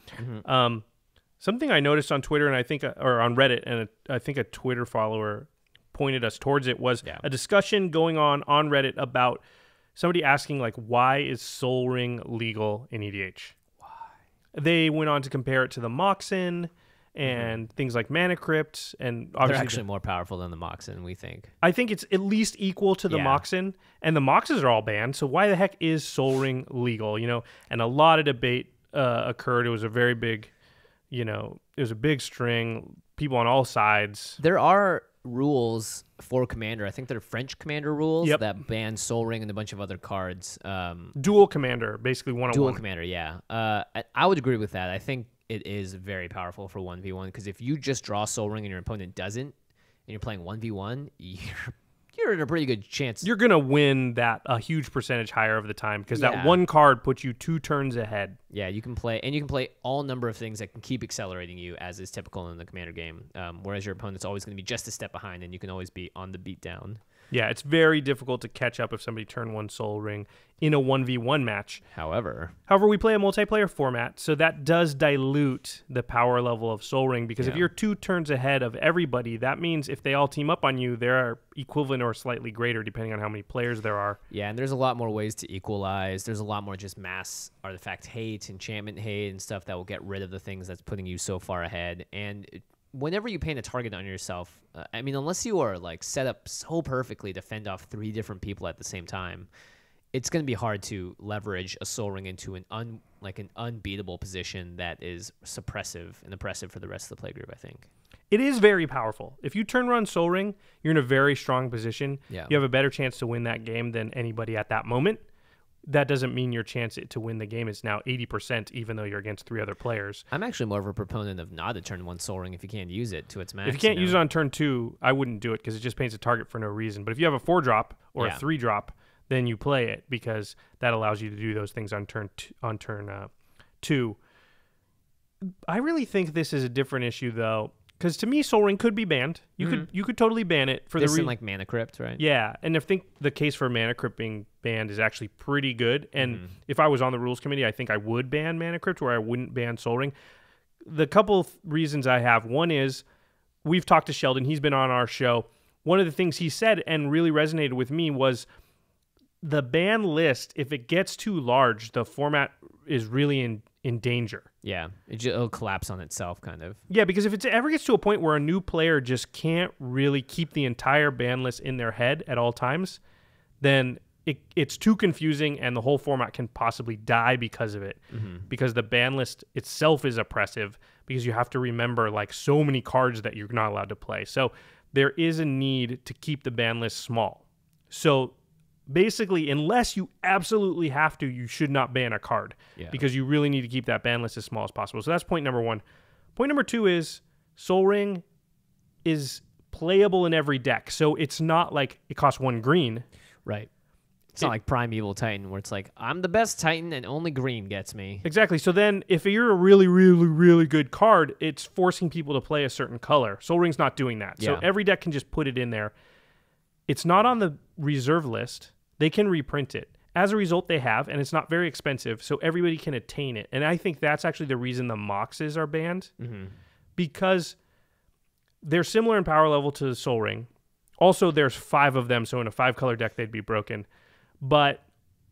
Something I noticed on Twitter, and I think, or on Reddit, and I think a Twitter follower pointed us towards it, was a discussion going on Reddit about somebody asking, like, why is Sol Ring legal in EDH? Why? They went on to compare it to the Moxen and things like Mana Crypt, and obviously they're actually more powerful than the Moxen, we think. I think it's at least equal to the Moxen, and the Moxes are all banned, so why the heck is Sol Ring legal? And a lot of debate occurred. It was a very big, it was a big string, people on all sides. There are rules for Commander. I think they're French Commander rules that ban Sol Ring and a bunch of other cards. Dual Commander, basally one-on-one. Dual Commander, yeah. I would agree with that. I think it is very powerful for 1v1, because if you just draw Sol Ring and your opponent doesn't, and you're playing 1v1, you're in a pretty good chance. You're going to win that a huge percentage higher of the time, because that one card puts you 2 turns ahead. Yeah, you can play all number of things that can keep accelerating you, as is typical in the Commander game, whereas your opponent's always going to be just a step behind, and you can always be on the beatdown. Yeah, it's very difficult to catch up if somebody turn 1 Sol Ring in a 1v1 match. However, we play a multiplayer format, so that does dilute the power level of Sol Ring, because if you're 2 turns ahead of everybody, that means if they all team up on you, they're equivalent or slightly greater, depending on how many players there are. Yeah, and there's a lot more ways to equalize. There's a lot more just mass artifact hate, enchantment hate, and stuff that will get rid of the things that's putting you so far ahead. And whenever you paint a target on yourself, unless you are like set up so perfectly to fend off 3 different people at the same time, it's going to be hard to leverage a Sol Ring into an unbeatable position that is suppressive and oppressive for the rest of the playgroup, I think. It is very powerful. If you turn run Sol Ring, you're in a very strong position. Yeah. You have a better chance to win that game than anybody at that moment. That doesn't mean your chance to win the game is now 80%, even though you're against 3 other players. I'm actually more of a proponent of not a turn 1 Sol Ring if you can't use it to its max. If you can't use it on turn 2, I wouldn't do it, because it just paints a target for no reason. But if you have a 4-drop or a 3-drop, then you play it, because that allows you to do those things on turn 2. I really think this is a different issue, though, because to me, Sol Ring could be banned. You could totally ban it for this like Mana Crypt, right? Yeah, and I think the case for Mana Crypt being banned is actually pretty good. And if I was on the rules committee, I think I would ban Mana Crypt, where I wouldn't ban Sol Ring. The couple reasons I have: one is we've talked to Sheldon; he's been on our show. One of the things he said and really resonated with me was the ban list. If it gets too large, the format is really in danger. Yeah, it'll collapse on itself, kind of. Yeah, because if it ever gets to a point where a new player just can't really keep the entire ban list in their head at all times, then it's too confusing, and the whole format can possibly die because of it. Because the ban list itself is oppressive, because you have to remember like so many cards that you're not allowed to play. So there is a need to keep the ban list small. So basically, unless you absolutely have to, you should not ban a card, because you really need to keep that ban list as small as possible. So that's point number one. Point number two is Sol Ring is playable in every deck. So it's not like it costs 1 green. Right. It's not like Primeval Titan, where it's like, I'm the best Titan and only green gets me. Exactly. So then if you're a really, really, really good card, it's forcing people to play a certain color. Sol Ring's not doing that. So every deck can just put it in there. It's not on the reserve list. They can reprint it. As a result, they have, and it's not very expensive, so everybody can attain it. And I think that's actually the reason the Moxes are banned, because they're similar in power level to Sol Ring. Also, there's 5 of them, so in a 5-color deck, they'd be broken. But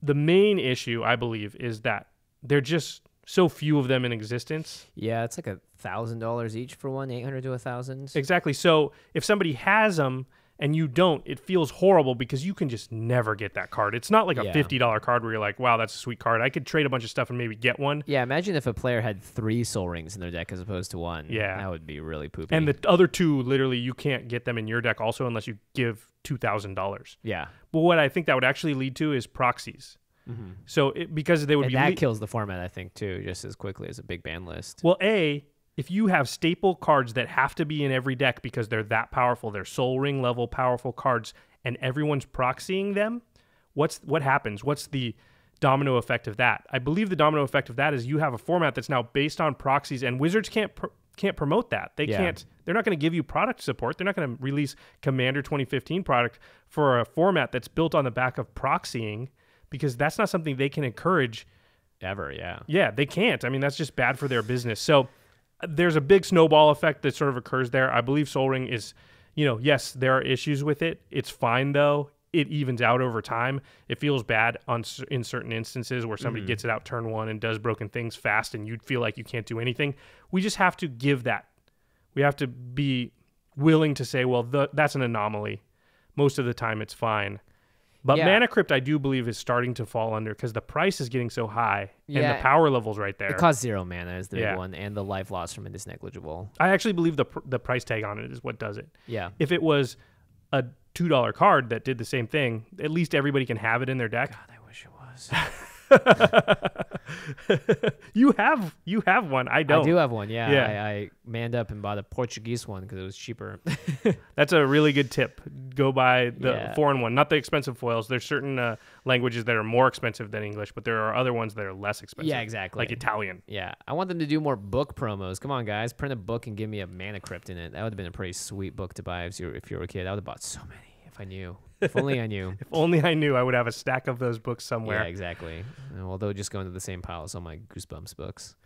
the main issue, I believe, is that they're just so few of them in existence. Yeah, it's like $1,000 each for one, 800 to 1,000. Exactly. So if somebody has them and you don't, it feels horrible, because you can just never get that card. It's not like a $50 card where you're like, wow, that's a sweet card. I could trade a bunch of stuff and maybe get one. Yeah, imagine if a player had 3 Sol Rings in their deck as opposed to 1. Yeah. That would be really poopy. And the other 2, literally, you can't get them in your deck also unless you give $2,000. Yeah. But what I think that would actually lead to is proxies. So because they would and be... that kills the format, I think, too, just as quickly as a big ban list. Well, if you have staple cards that have to be in every deck because they're that powerful, they're Sol Ring level powerful cards, and everyone's proxying them, what happens? What's the domino effect of that? I believe the domino effect of that is you have a format that's now based on proxies, and Wizards can't promote that. They can't. They're not going to give you product support. They're not going to release Commander 2015 product for a format that's built on the back of proxying, because that's not something they can encourage ever. Yeah, they can't. I mean, that's just bad for their business. So there's a big snowball effect that sort of occurs there. I believe Sol Ring is, yes, there are issues with it. It's fine, though. It evens out over time. It feels bad in certain instances where somebody gets it out turn 1 and does broken things fast, and you'd feel like you can't do anything. We just have to give that. We have to be willing to say, well, that's an anomaly. Most of the time, it's fine. But Mana Crypt, I do believe, is starting to fall under, because the price is getting so high, and the power level's right there. It costs 0 mana is the big one, and the life loss from it is negligible. I actually believe the price tag on it is what does it. Yeah. If it was a $2 card that did the same thing, at least everybody can have it in their deck. God, I wish it was. You have one. I don't. I do have one. Yeah. I manned up and bought a Portuguese one because it was cheaper. That's a really good tip. Go buy the foreign one, not the expensive foils. There's certain languages that are more expensive than English, but there are other ones that are less expensive. Yeah, exactly. Like Italian. Yeah, I want them to do more book promos. Come on, guys, print a book and give me a Mana Crypt in it. That would have been a pretty sweet book to buy if you were a kid. I would have bought so many if I knew. If only I knew. If only I knew, I would have a stack of those books somewhere. Yeah, exactly. Well, they'll just go into the same pile as all my Goosebumps books.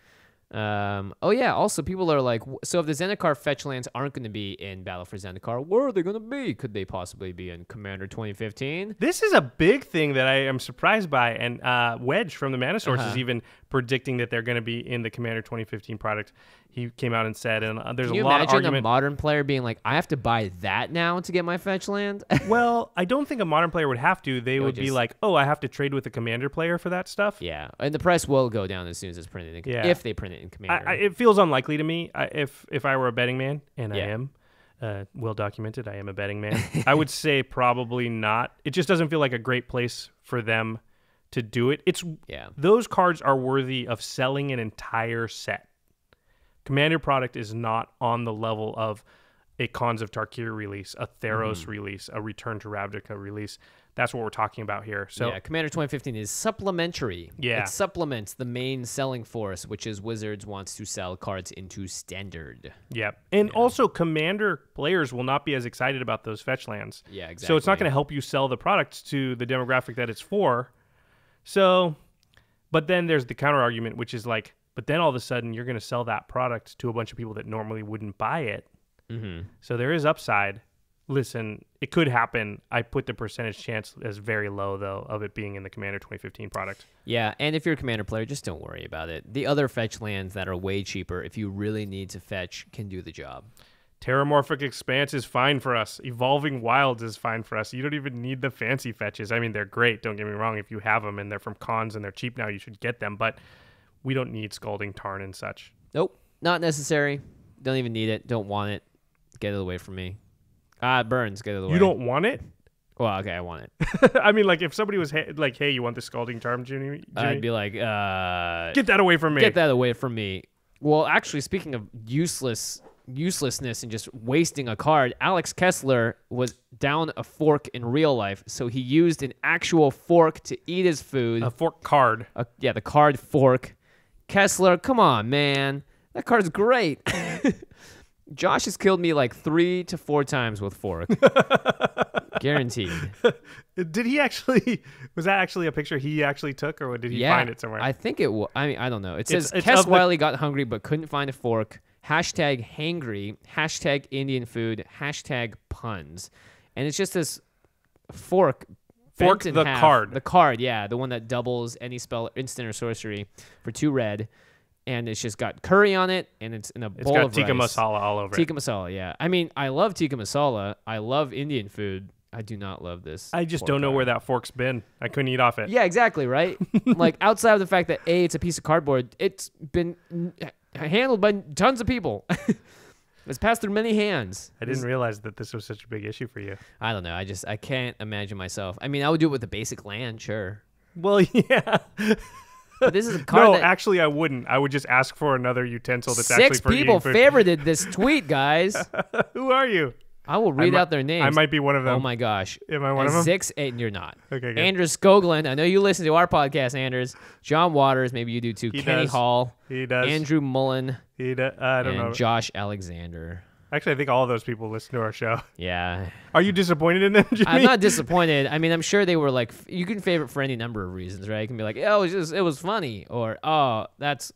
Also, people are like, so if the Zendikar fetch lands aren't going to be in Battle for Zendikar, where are they going to be? Could they possibly be in Commander 2015? This is a big thing that I am surprised by, and Wedge from the Mana Source is even predicting that they're going to be in the Commander 2015 product. He came out and said, and there's a lot of argument. Can you imagine a modern player being like, I have to buy that now to get my fetch land? Well, I don't think a modern player would have to. They would be like, oh, I have to trade with a Commander player for that stuff. Yeah, and the price will go down as soon as it's printed. If they print it in Commander. It feels unlikely to me. If I were a betting man, and I am, well documented, I am a betting man, I would say probably not. It just doesn't feel like a great place for them to do it. Those cards are worthy of selling an entire set. Commander product is not on the level of a Khans of Tarkir release, a Theros release, a Return to Ravnica release. That's what we're talking about here. So Commander 2015 is supplementary. Yeah. It supplements the main selling force, which is Wizards wants to sell cards into Standard. Yeah. And also, Commander players will not be as excited about those fetch lands. Yeah, exactly. So it's not going to help you sell the product to the demographic that it's for. So, but then there's the counter argument, which is like, but then all of a sudden you're going to sell that product to a bunch of people that normally wouldn't buy it. So there is upside. Listen, it could happen. I put the percentage chance as very low, though, of it being in the Commander 2015 product. Yeah, and if you're a Commander player, just don't worry about it. The other fetch lands that are way cheaper, if you really need to fetch, can do the job. Terramorphic Expanse is fine for us. Evolving Wilds is fine for us. You don't even need the fancy fetches. I mean, they're great. Don't get me wrong. If you have them and they're from cons and they're cheap now, you should get them. But we don't need Scalding Tarn and such. Nope. Not necessary. Don't even need it. Don't want it. Get it away from me. It burns. Get it away. You don't want it? Well, okay, I want it. I mean, like, if somebody was like, hey, you want the Scalding Tarn, Jimmy? I'd be like, get that away from me. Get that away from me. Well, actually, speaking of uselessness and just wasting a card, Alex Kessler was down a fork in real life, so he used an actual fork to eat his food. A fork card. The card fork. Kessler, come on, man. That card's great. Josh has killed me like 3 to 4 times with fork. Guaranteed. Did he actually, was that actually a picture he actually took, or did he find it somewhere? I think it was. I mean, I don't know. It says, Kess Wiley got hungry but couldn't find a fork. Hashtag hangry. Hashtag Indian food. Hashtag puns. And it's just this fork. Fork the card. The card, yeah. The one that doubles any spell, instant or sorcery for 2 red. And it's just got curry on it, and it's in a bowl of rice. It's got tikka masala all over it. Tikka masala, yeah. I mean, I love tikka masala. I love Indian food. I do not love this. I just don't know where that fork's been. I couldn't eat off it. Yeah, exactly, right? Like, outside of the fact that, A, it's a piece of cardboard, it's been handled by tons of people. It's passed through many hands. I didn't realize that this was such a big issue for you. I don't know. I can't imagine myself. I mean, I would do it with a basic land, sure. Well, yeah. But this is a card actually, I wouldn't. I would just ask for another utensil that's actually for eating food. 6 people favorited this tweet, guys. Who are you? I will read out their names. I might be one of them. Oh, my gosh. Am I one of them? 6, 8, and you're not. Okay, good. Anders Skoglund. I know you listen to our podcast, Anders. John Waters. Maybe you do, too. Kenny Hall. He does. Andrew Mullen. He does. I don't know. And Josh Alexander. Actually, I think all of those people listen to our show. Yeah. Are you disappointed in them, Jimmy? I'm not disappointed. I mean, I'm sure they were like, you can favorite for any number of reasons, right? You can be like, oh, it was funny. Or, oh,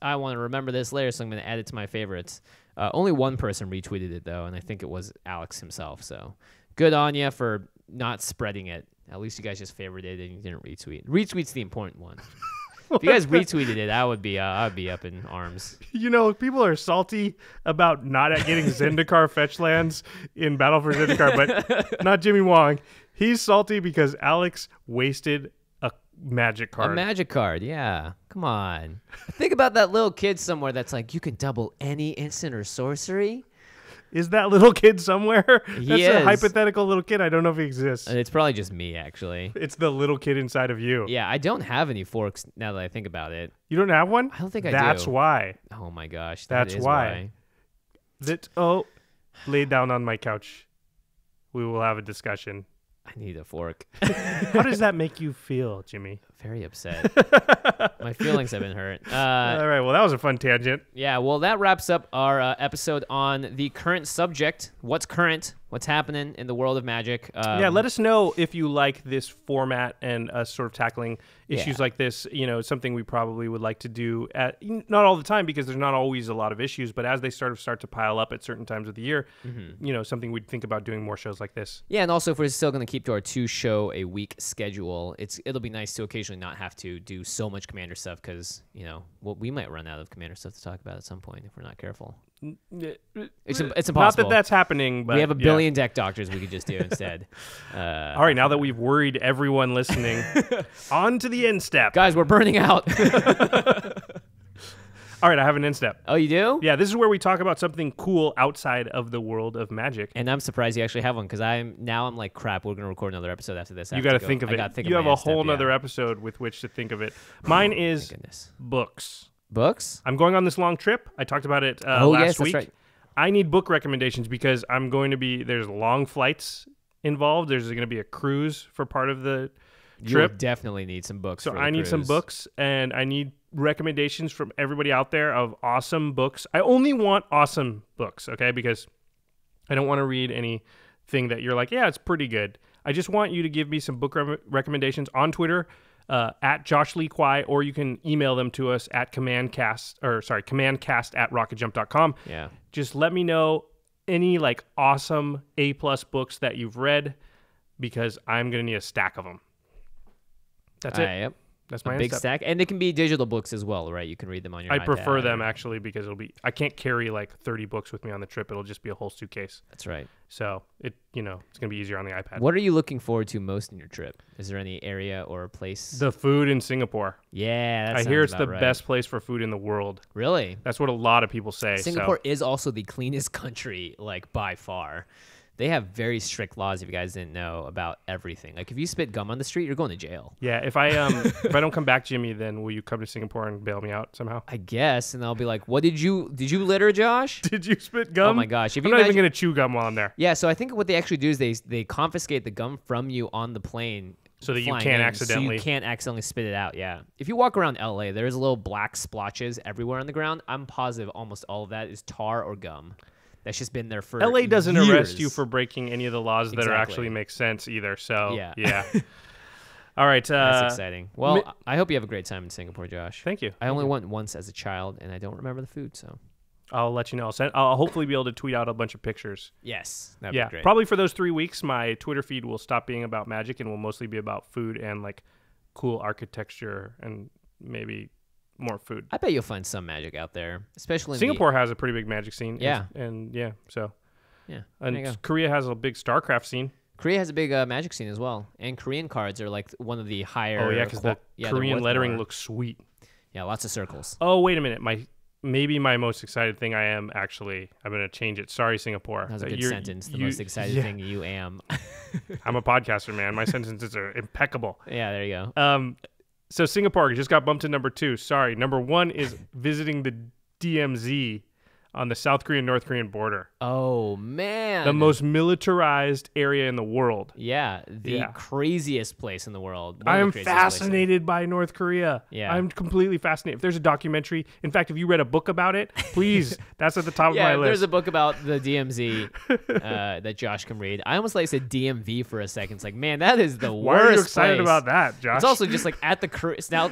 I want to remember this later, so I'm going to add it to my favorites. Only one person retweeted it, though, and I think it was Alex himself. So good on you for not spreading it. At least you guys just favorited it and you didn't retweet. Retweet's the important one. If you guys retweeted it, I'd be up in arms. You know, people are salty about not getting ZENDIKAR fetch lands in Battle for ZENDIKAR, but not Jimmy Wong. He's salty because Alex wasted a magic card. A magic card, yeah. Come on. Think about that little kid somewhere that's like, you can double any instant or sorcery. Is that little kid somewhere? He That's is. a hypothetical little kid. I don't know if he exists. It's probably just me, actually. It's the little kid inside of you. Yeah, I don't have any forks now that I think about it. You don't have one? I don't think I do. That's why. Oh, my gosh. That's why. Lay down on my couch. We will have a discussion. I need a fork. How does that make you feel, Jimmy? Very upset. My feelings have been hurt. All right. Well, that was a fun tangent. Yeah. Well, that wraps up our episode on the current subject. What's current? What's happening in the world of Magic? Yeah. Let us know if you like this format and us sort of tackling issues like this. You know, something we probably would like to do not all the time because there's not always a lot of issues, but as they start to pile up at certain times of the year, you know, something we'd think about doing more shows like this. Yeah. And also, if we're still going to keep to our 2-show-a-week schedule, it'll be nice to occasionally not have to do so much Commander stuff because, you know, we might run out of Commander stuff to talk about at some point if we're not careful. It's impossible. Not that that's happening, but we have a billion deck doctors we could just do instead. All right, now that we've worried everyone listening, on to the end step. Guys, we're burning out. All right, I have an end step. Oh, you do? Yeah, this is where we talk about something cool outside of the world of Magic. And I'm surprised you actually have one because I'm like, crap, we're going to record another episode after this. You got to think of it. You have a whole other episode with which to think of it. Mine is books. Books? I'm going on this long trip. I talked about it last week. That's right. I need book recommendations because there's long flights involved. There's going to be a cruise for part of the trip. You definitely need some books. So I need some books, and I need recommendations from everybody out there of awesome books. I only want awesome books, okay? Because I don't want to read anything that you're like, yeah, it's pretty good. I just want you to give me some book recommendations on Twitter, at Josh Lee Kwai, or you can email them to us at commandcast@rocketjump.com. Yeah. Just let me know any like awesome A+ books that you've read because I'm going to need a stack of them. That's it. Yep. That's my big stack, and they can be digital books as well, right? You can read them on your iPad. I prefer them actually because I can't carry like 30 books with me on the trip. It'll just be a whole suitcase. That's right. So it's gonna be easier on the iPad. What are you looking forward to most in your trip? Is there any area or place? The food in Singapore. Yeah, I hear it's the best place for food in the world. Really? That's what a lot of people say. Singapore is also the cleanest country, like by far. They have very strict laws, if you guys didn't know, about everything. Like, if you spit gum on the street, you're going to jail. Yeah, if I don't come back, Jimmy, then will you come to Singapore and bail me out somehow? I guess, and I'll be like, "What did you litter, Josh? Did you spit gum? Oh my gosh! I'm not even gonna chew gum while I'm there. Yeah, so I think what they actually do is they confiscate the gum from you on the plane, so that you can't accidentally. So you can't accidentally spit it out. Yeah. If you walk around LA, there's little black splotches everywhere on the ground. I'm positive almost all of that is tar or gum. That's just been there for LA doesn't years. arrest you for breaking any of the laws that are actually make sense either. So yeah. All right. That's exciting. Well, I hope you have a great time in Singapore, Josh. Thank you. I only went once as a child, and I don't remember the food, so I'll let you know. I'll hopefully be able to tweet out a bunch of pictures. Yes, that'd be great. Probably for those 3 weeks, my Twitter feed will stop being about magic and will mostly be about food and like cool architecture and maybe more food. I bet you'll find some magic out there, especially Singapore has a pretty big magic scene. Yeah. And Korea has a big StarCraft scene. Korea has a big magic scene as well, and Korean cards are like one of the higher. Oh yeah, because the Korean lettering looks sweet. Yeah, lots of circles. Oh wait a minute, maybe my most excited thing I'm gonna change it. Sorry, Singapore. That was a good sentence. The most excited thing you am. I'm a podcaster, man. My sentences are impeccable. Yeah, there you go. So Singapore just got bumped to number 2. Sorry. Number 1 is visiting the DMZ on the South Korean-North Korean border. Oh, man. The most militarized area in the world. Yeah, the craziest place in the world. I am fascinated by North Korea. Yeah. I'm completely fascinated. If there's a documentary, in fact, if you read a book about it, please, that's at the top of my list. There's a book about the DMZ that Josh can read. I almost said DMV for a second. It's like, man, that is the worst Why are you excited about that, Josh? It's also just like at the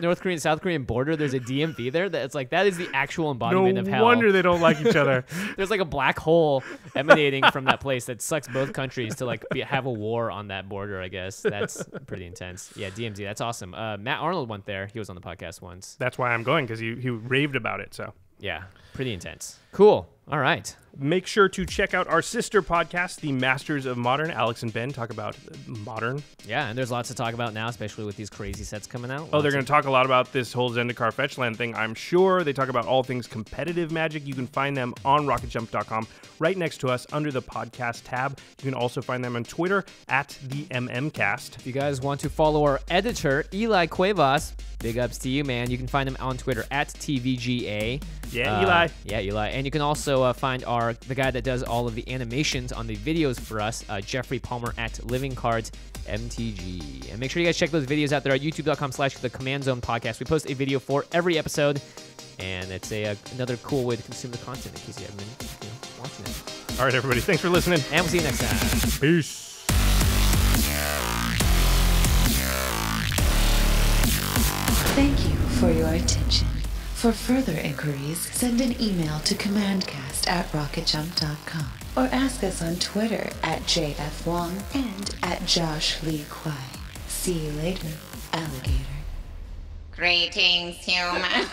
North Korean, South Korean border, there's a DMV there. That is the actual embodiment of hell. No wonder they don't like each other. There's like a black hole emanating from that place that sucks both countries to like have a war on that border. I guess that's pretty intense. Yeah, DMZ, that's awesome. Matt Arnold went there. He was on the podcast once. That's why I'm going, because he raved about it. So yeah, pretty intense. Cool. All right. Make sure to check out our sister podcast, The Masters of Modern. Alex and Ben talk about modern. Yeah, and there's lots to talk about now, especially with these crazy sets coming out. Oh, they're going to talk a lot about this whole ZENDIKAR Fetchland thing, I'm sure. They talk about all things competitive Magic. You can find them on rocketjump.com, right next to us under the podcast tab. You can also find them on Twitter at the MMcast. If you guys want to follow our editor, Eli Cuevas, big ups to you, man. You can find him on Twitter at TVGA. Yeah, Eli. Yeah, Eli. And you can also find the guy that does all of the animations on the videos for us, Geoffrey Palmer at Living Cards MTG. And make sure you guys check those videos out there at youtube.com/the Command Zone Podcast. We post a video for every episode, and it's another cool way to consume the content in case you haven't been watching it. All right, everybody. Thanks for listening. And we'll see you next time. Peace. Thank you for your attention. For further inquiries, send an email to commandcast@rocketjump.com or ask us on Twitter at JFWong and at Josh Lee Kwai. See you later, alligator. Greetings, humans.